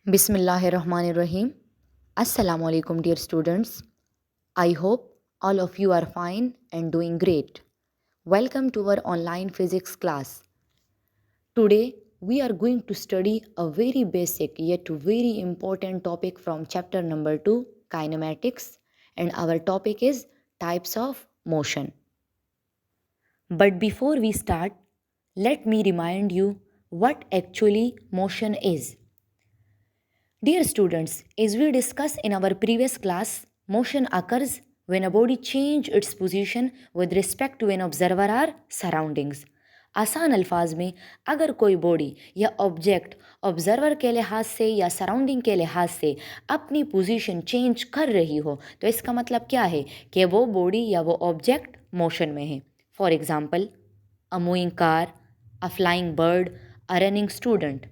Bismillahirrahmanirrahim. Assalamu alaikum, dear students. I hope all of you are fine and doing great. Welcome to our online physics class. Today, we are going to study a very basic yet very important topic from chapter number 2, kinematics, and our topic is types of motion. But before we start, let me remind you what actually motion is. Dear students, as we discussed in our previous class, motion occurs when a body changes its position with respect to an observer or surroundings. आसान अल्फाज में अगर कोई body या object observer के लिहाज से या सराउंडिंग के लिहाज से अपनी पोजीशन चेंज कर रही हो तो इसका मतलब क्या है कि वो बॉडी या वो ऑब्जेक्ट मोशन में है. For example, a moving car, a flying bird, a running student.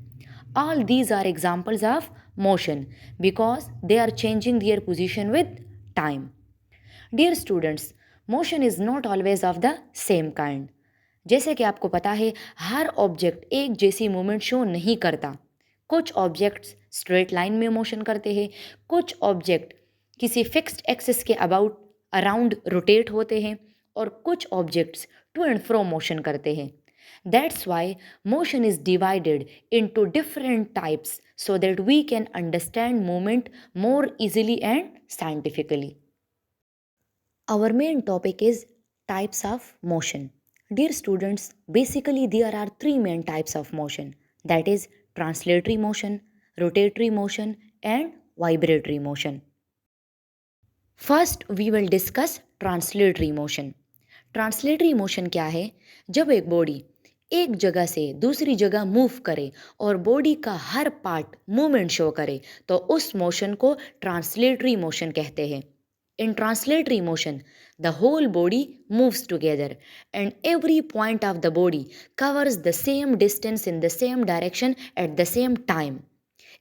All these are examples of motion because they are changing their position with time. Dear students, motion is not always of the same kind. जैसे कि आपको पता है हर object एक जैसी movement show नहीं करता. कुछ ऑब्जेक्ट्स स्ट्रेट लाइन में मोशन करते हैं, कुछ ऑब्जेक्ट किसी फिक्स्ड एक्सिस के अराउंड रोटेट होते हैं और कुछ objects to and fro motion करते हैं. That's why motion is divided into different types so that we can understand movement more easily and scientifically. Our main topic is types of motion. Dear students, basically there are three main types of motion, that is translatory motion, rotatory motion and vibratory motion. First we will discuss translatory motion. Translatory motion क्या है? जब एक body एक जगह से दूसरी जगह move करे और बॉडी का हर पार्ट मूवमेंट शो करे तो उस मोशन को ट्रांसलेटरी मोशन कहते हैं. In translatory motion the whole body moves together and every point of the body covers the same distance in the same direction at the same time.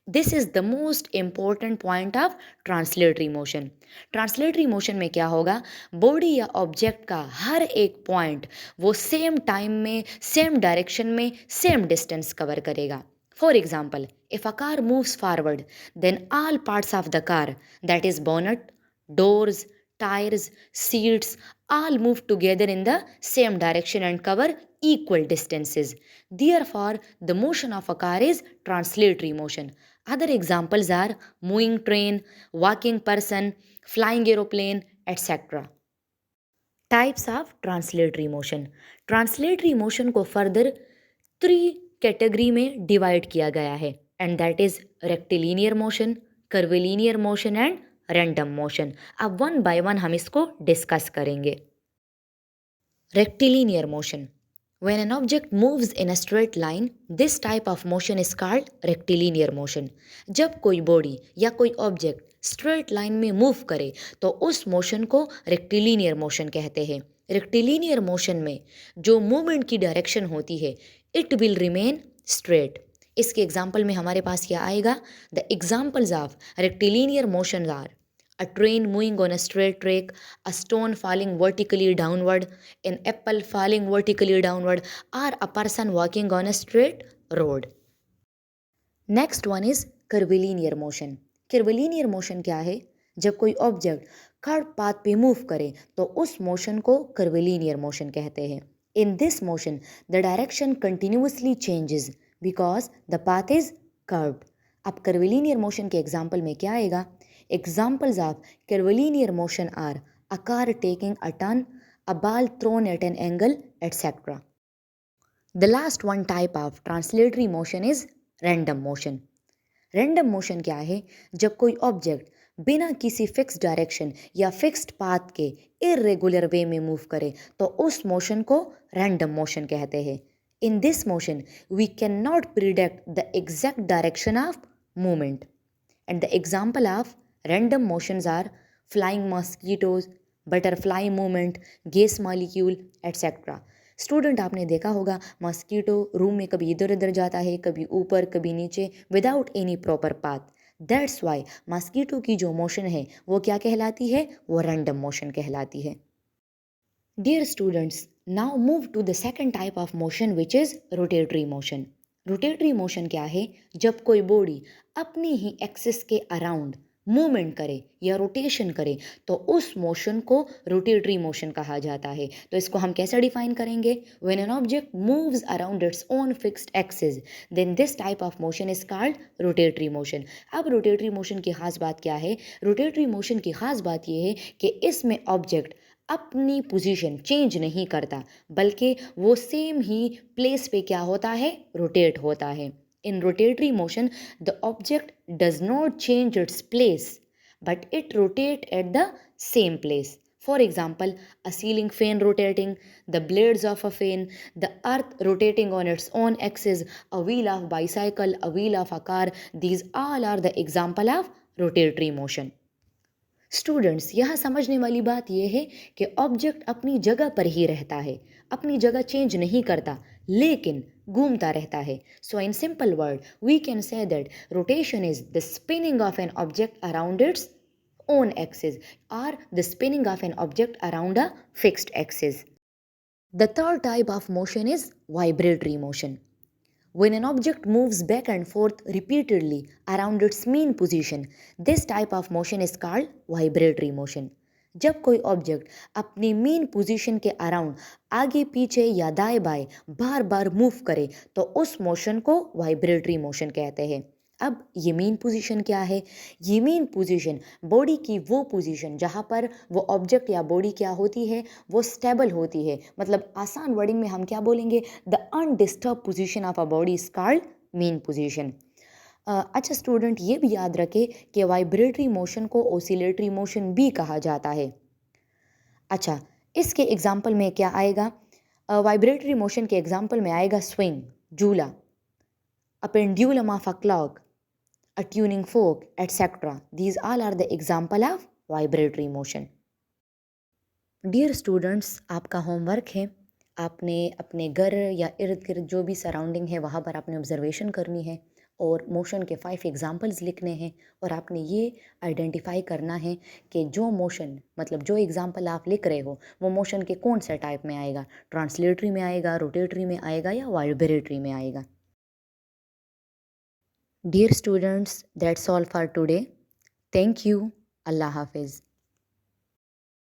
This is the most important point of translatory motion. Translatory motion में क्या होगा? Body या object का हर एक point वो same time में, same direction में, same distance cover करेगा. For example, if a car moves forward then all parts of the car, that is bonnet, doors, tires, seats, all move together in the same direction and cover equal distances. Therefore, the motion of a car is translatory motion. Other examples are moving train, walking person, flying aeroplane, etc. Types of translatory motion. Translatory motion को further 3 category में divide किया गया है and that is rectilinear motion, curvilinear motion and random motion. अब one by one हम इसको discuss करेंगे. Rectilinear motion. When an object moves in a straight line, this type of motion is called rectilinear motion. जब कोई body या कोई object straight line में move करे तो उस मोशन को रेक्टिलिनियर मोशन कहते हैं. रेक्टिलिनियर मोशन में जो मूवमेंट की डायरेक्शन होती है इट विल रिमेन स्ट्रेट. इसके एग्जाम्पल में हमारे पास क्या आएगा? The examples of rectilinear motion are a train moving on a straight track, a stone falling vertically downward, an apple falling vertically downward, or a person walking on a straight road. Next one is curvilinear motion. curvilinear motion क्या है? जब कोई object curve path पे move करे तो उस motion को curvilinear motion कहते हैं. In this motion, the direction continuously changes because the path is curved. अब curvilinear motion के एग्जाम्पल में क्या आएगा? Examples of curvilinear motion are a car taking a turn, a ball thrown at an angle, etc. The last one type of translatory motion is random motion. Random motion क्या है? जब कोई object बिना किसी fix direction या fixed path के irregular वे में move करे तो उस मोशन को रैंडम मोशन कहते हैं. In this motion, we cannot predict the exact direction of movement. And the example of random motions are flying mosquitoes, butterfly movement, gas molecule, etc. Student आपने देखा होगा मस्कीटो रूम में कभी इधर उधर जाता है, कभी ऊपर कभी नीचे without any proper path. That's why mosquito की जो मोशन है वो क्या कहलाती है? वो रैंडम मोशन कहलाती है. Dear students, now move to the second type of motion which is rotatory motion. Rotatory motion क्या है? जब कोई बॉडी अपनी ही एक्सिस के अराउंड मूवमेंट करे या रोटेशन करे तो उस मोशन को रोटेटरी मोशन कहा जाता है। तो इसको हम कैसे डिफाइन करेंगे? When an object moves around its own fixed axis then this type of motion is called rotatory motion. अब रोटेटरी मोशन की खास बात क्या है? रोटेटरी मोशन की खास बात यह है कि इसमें ऑब्जेक्ट अपनी पोजीशन चेंज नहीं करता, बल्कि वो सेम ही प्लेस पे क्या होता है? रोटेट होता है। In rotatory motion, the object does not change its place, but it rotates at the same place. For example, a ceiling fan rotating, the blades of a fan, the earth rotating on its own axis, a wheel of bicycle, a wheel of a car, these all are the example of rotatory motion. Students, यहाँ समझने वाली बात यह है कि object अपनी जगह पर ही रहता है, अपनी जगह चेंज नहीं करता, लेकिन घूमता रहता है। So in simple word we can say that rotation is the spinning of an object around its own axis or the spinning of an object around a fixed axis. The third type of motion is vibratory motion. When an object moves back and forth repeatedly around its mean position, this type of motion is called vibratory motion. जब कोई object अपनी main position के around आगे पीछे या दाएं बाएं बार बार move करे तो उस मोशन को वाइब्रेटरी मोशन कहते हैं। अब ये मेन पोजीशन क्या है? ये मेन पोजीशन बॉडी की वो पोजीशन जहाँ पर वो ऑब्जेक्ट या बॉडी क्या होती है? वो स्टेबल होती है। मतलब आसान वर्डिंग में हम क्या बोलेंगे? The undisturbed position of a body is called mean position. अच्छा स्टूडेंट, ये भी याद रखें कि वाइब्रेटरी मोशन को ओसिलेटरी मोशन भी कहा जाता है। अच्छा, इसके एग्जाम्पल में क्या आएगा? वाइब्रेटरी मोशन के एग्जाम्पल में आएगा स्विंग, झूला, a pendulum of a clock, a tuning fork, etc. These all are the example of vibratory motion. Dear students, आपका होमवर्क है, आपने अपने घर या इर्द गिर्द जो भी सराउंडिंग है वहाँ पर आपने ऑब्जर्वेशन करनी है और मोशन के 5 एग्जाम्पल्स लिखने हैं और आपने ये आइडेंटिफाई करना है कि जो मोशन मतलब जो एग्जाम्पल आप लिख रहे हो वो मोशन के कौन से टाइप में आएगा, ट्रांसलेटरी में आएगा, रोटेटरी में आएगा या वाइब्रेटरी में आएगा। Dear students, that's all for today. Thank you. Allah Hafiz.